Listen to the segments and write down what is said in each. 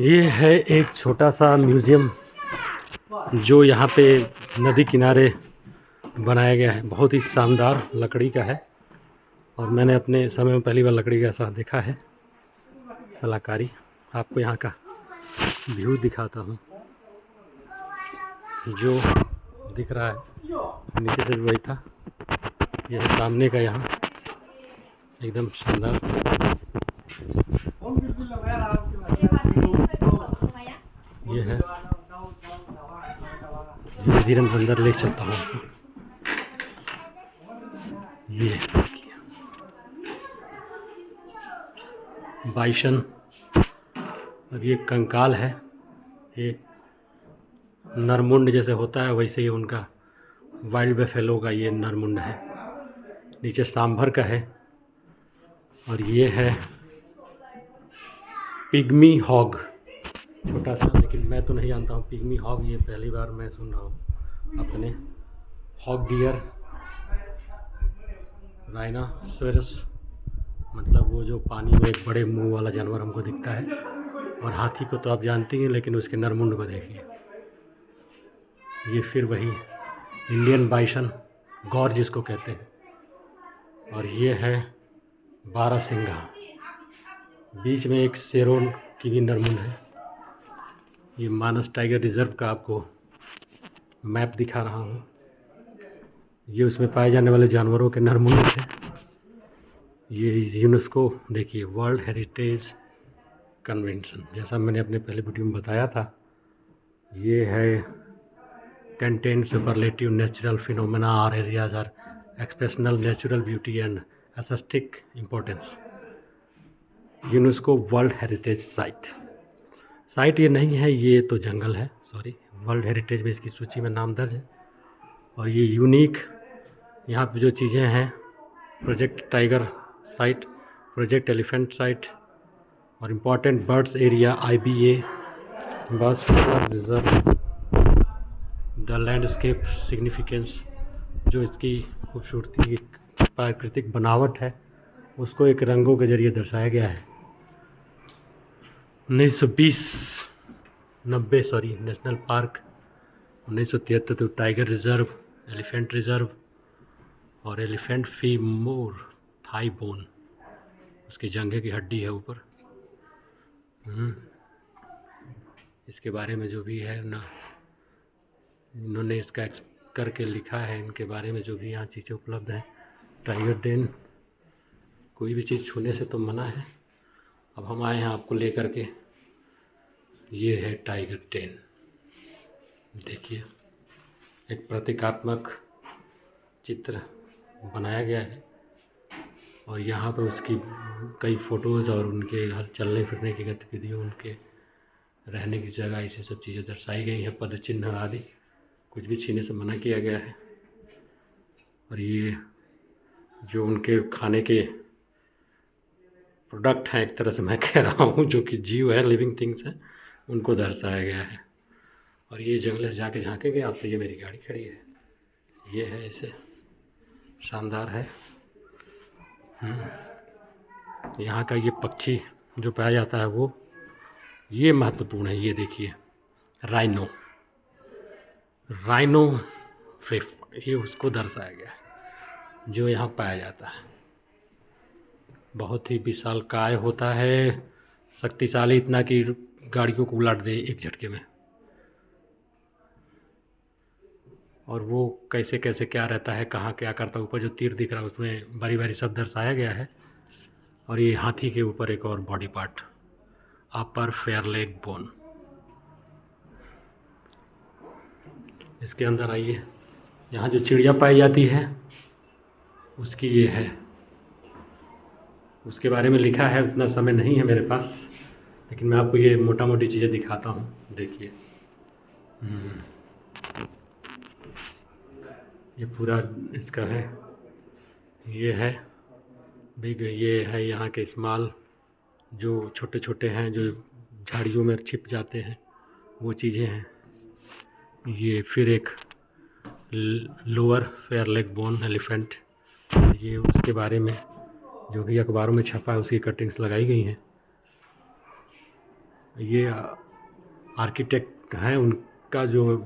ये है एक छोटा सा म्यूज़ियम जो यहाँ पे नदी किनारे बनाया गया है। बहुत ही शानदार लकड़ी का है और मैंने अपने समय में पहली बार लकड़ी का ऐसा देखा है कलाकारी। आपको यहाँ का व्यू दिखाता हूँ जो दिख रहा है, नीचे से भी वही था। यह है सामने का, यहाँ एकदम शानदार। ये है, धीरे धीरे मैं अंदर ले चलता हूँ। ये बाइसन और ये कंकाल है। ये नरमुंड जैसे होता है वैसे ही उनका वाइल्ड बेफेलो का ये नरमुंड है। नीचे सांभर का है और ये है पिग्मी हॉग, छोटा सा, लेकिन मैं तो नहीं जानता हूँ पिग्मी हॉग, ये पहली बार मैं सुन रहा हूँ। अपने हॉग डियर, राइनासोरस, मतलब वो जो पानी में एक बड़े मुंह वाला जानवर हमको दिखता है। और हाथी को तो आप जानती हैं, लेकिन उसके नरमुंड को देखिए। ये फिर वही इंडियन बाइसन, गौर जिसको कहते हैं। और ये है बारहसिंगा, बीच में एक शेरों की भी नरमुंड है। ये मानस टाइगर रिजर्व का आपको मैप दिखा रहा हूँ। ये उसमें पाए जाने वाले जानवरों के नरमुंड हैं। ये यूनेस्को देखिए, वर्ल्ड हेरिटेज कन्वेंशन, जैसा मैंने अपने पहले वीडियो में बताया था। ये है कंटेन सुपरलेटिव नेचुरल फिनोमेना और areas are exceptional natural beauty and aesthetic importance, UNESCO world heritage site ये नहीं है, ये तो जंगल है, सॉरी। वर्ल्ड हेरिटेज में इसकी सूची में नाम दर्ज है। और ये यूनिक यहाँ पे जो चीज़ें हैं, project tiger site, project elephant site और इम्पॉर्टेंट बर्ड्स एरिया IBA, बस रिजर्व, द लैंडस्केप सिग्निफिकेंस, जो इसकी खूबसूरती, प्राकृतिक बनावट है, उसको एक रंगों के ज़रिए दर्शाया गया है। 1990 सॉरी, नेशनल पार्क 1973, तो टाइगर रिजर्व, एलिफेंट रिजर्व और एलिफेंट फीमोर थाई बोन, उसकी जंघे की हड्डी है ऊपर। इसके बारे में जो भी है ना, इन्होंने इसका करके लिखा है, इनके बारे में जो भी यहाँ चीज़ें उपलब्ध हैं। टाइगर डेन, कोई भी चीज़ छूने से तो मना है। अब हम आए हैं आपको लेकर के। ये है टाइगर डेन, देखिए एक प्रतीकात्मक चित्र बनाया गया है और यहाँ पर उसकी कई फ़ोटोज़ और उनके हर चलने फिरने की गतिविधियों, उनके रहने की जगह, इसे सब चीज़ें दर्शाई गई हैं। पद चिन्ह आदि कुछ भी छीने से मना किया गया है। और ये जो उनके खाने के प्रोडक्ट हैं, एक तरह से मैं कह रहा हूँ, जो कि जीव है, लिविंग थिंग्स हैं, उनको दर्शाया गया है। और ये जंगल से जाके झांकेंगे आप तो ये मेरी गाड़ी खड़ी है, ये है, ऐसे शानदार है। यहाँ का ये पक्षी जो पाया जाता है वो ये महत्वपूर्ण है। ये देखिए राइनो फ्रिफ, ये उसको दर्शाया गया है जो यहाँ पाया जाता है। बहुत ही विशालकाय होता है, शक्तिशाली इतना कि गाड़ियों को उलट दे एक झटके में। और वो कैसे कैसे क्या रहता है, कहाँ क्या करता है, ऊपर जो तीर दिख रहा है उसमें बारी बारी सब दर्शाया गया है। और ये हाथी के ऊपर एक और बॉडी पार्ट, अपर फेयर लेग बोन। इसके अंदर आइए, यहाँ जो चिड़िया पाई जाती है उसकी ये है, उसके बारे में लिखा है। उतना समय नहीं है मेरे पास, लेकिन मैं आपको ये मोटा मोटी चीज़ें दिखाता हूँ, देखिए। ये पूरा इसका है, ये है बिग, ये है यहाँ के स्मॉल, जो छोटे छोटे हैं, जो झाड़ियों में छिप जाते हैं, वो चीज़ें हैं। ये फिर एक lower fair leg bone elephant, ये उसके बारे में जो भी अखबारों में छपा है उसकी कटिंग्स लगाई गई हैं। ये आर्किटेक्ट हैं, उनका जो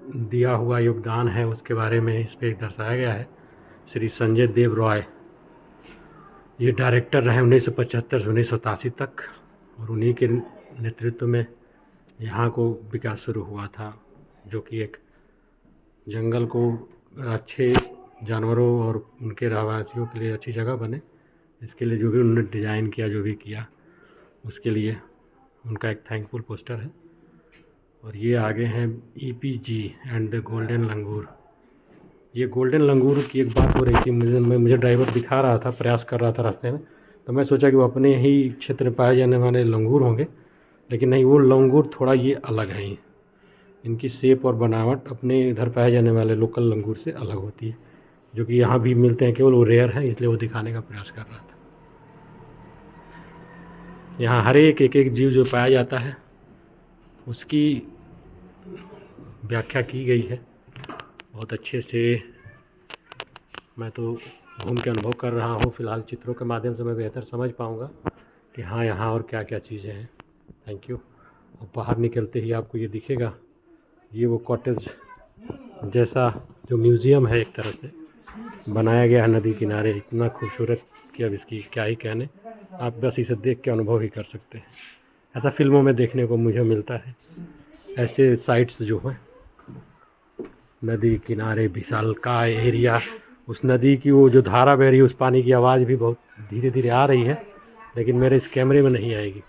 दिया हुआ योगदान है उसके बारे में इस पे दर्शाया गया है। श्री संजय देव रॉय ये डायरेक्टर रहे 1975 से 1987 तक, और उन्हीं के नेतृत्व में यहाँ को विकास शुरू हुआ था, जो कि एक जंगल को अच्छे जानवरों और उनके रहवासियों के लिए अच्छी जगह बने, इसके लिए जो भी उन्होंने डिज़ाइन किया, जो भी किया, उसके लिए उनका एक थैंकफुल पोस्टर है। और ये आगे हैं EPG एंड द गोल्डन लंगूर। ये गोल्डन लंगूर की एक बात हो रही थी, मुझे ड्राइवर दिखा रहा था, प्रयास कर रहा था रास्ते में, तो मैं सोचा कि वो अपने ही क्षेत्र में पाए जाने वाले लंगूर होंगे, लेकिन नहीं, वो लंगूर थोड़ा ये अलग हैं। इनकी शेप और बनावट अपने इधर पाए जाने वाले लोकल लंगूर से अलग होती है, जो कि यहाँ भी मिलते हैं, केवल वो रेयर है, इसलिए वो दिखाने का प्रयास कर रहा था। यहाँ हर एक जीव जो पाया जाता है उसकी व्याख्या की गई है बहुत अच्छे से। मैं तो घूम के अनुभव कर रहा हूँ, फ़िलहाल चित्रों के माध्यम से मैं बेहतर समझ पाऊँगा कि हाँ, यहाँ और क्या क्या चीज़ें हैं। Thank you. और बाहर निकलते ही आपको ये दिखेगा, ये वो कॉटेज जैसा जो म्यूज़ियम है एक तरह से बनाया गया है नदी किनारे, इतना खूबसूरत कि अब इसकी क्या ही कहने, आप बस इसे देख के अनुभव ही कर सकते हैं। ऐसा फिल्मों में देखने को मुझे मिलता है, ऐसे साइट्स जो हैं नदी किनारे, विशालकाय एरिया, उस नदी की वो जो धारा बह रही है, उस पानी की आवाज़ भी बहुत धीरे धीरे आ रही है, लेकिन मेरे इस कैमरे में नहीं आएगी।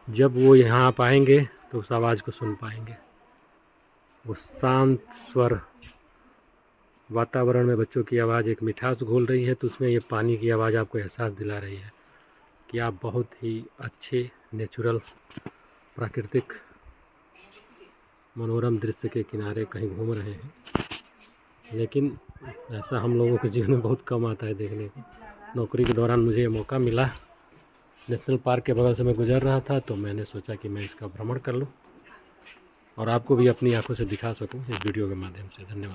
जब वो यहाँ आप आएंगे तो उस आवाज़ को सुन पाएंगे। वो शांत स्वर वातावरण में बच्चों की आवाज़ एक मिठास घोल रही है, तो उसमें ये पानी की आवाज़ आपको एहसास दिला रही है कि आप बहुत ही अच्छे नेचुरल प्राकृतिक मनोरम दृश्य के किनारे कहीं घूम रहे हैं। लेकिन ऐसा हम लोगों के जीवन में बहुत कम आता है देखने को। नौकरी के दौरान मुझे ये मौका मिला, नेशनल पार्क के बगल से मैं गुजर रहा था, तो मैंने सोचा कि मैं इसका भ्रमण कर लूं और आपको भी अपनी आंखों से दिखा सकूं इस वीडियो के माध्यम से। धन्यवाद।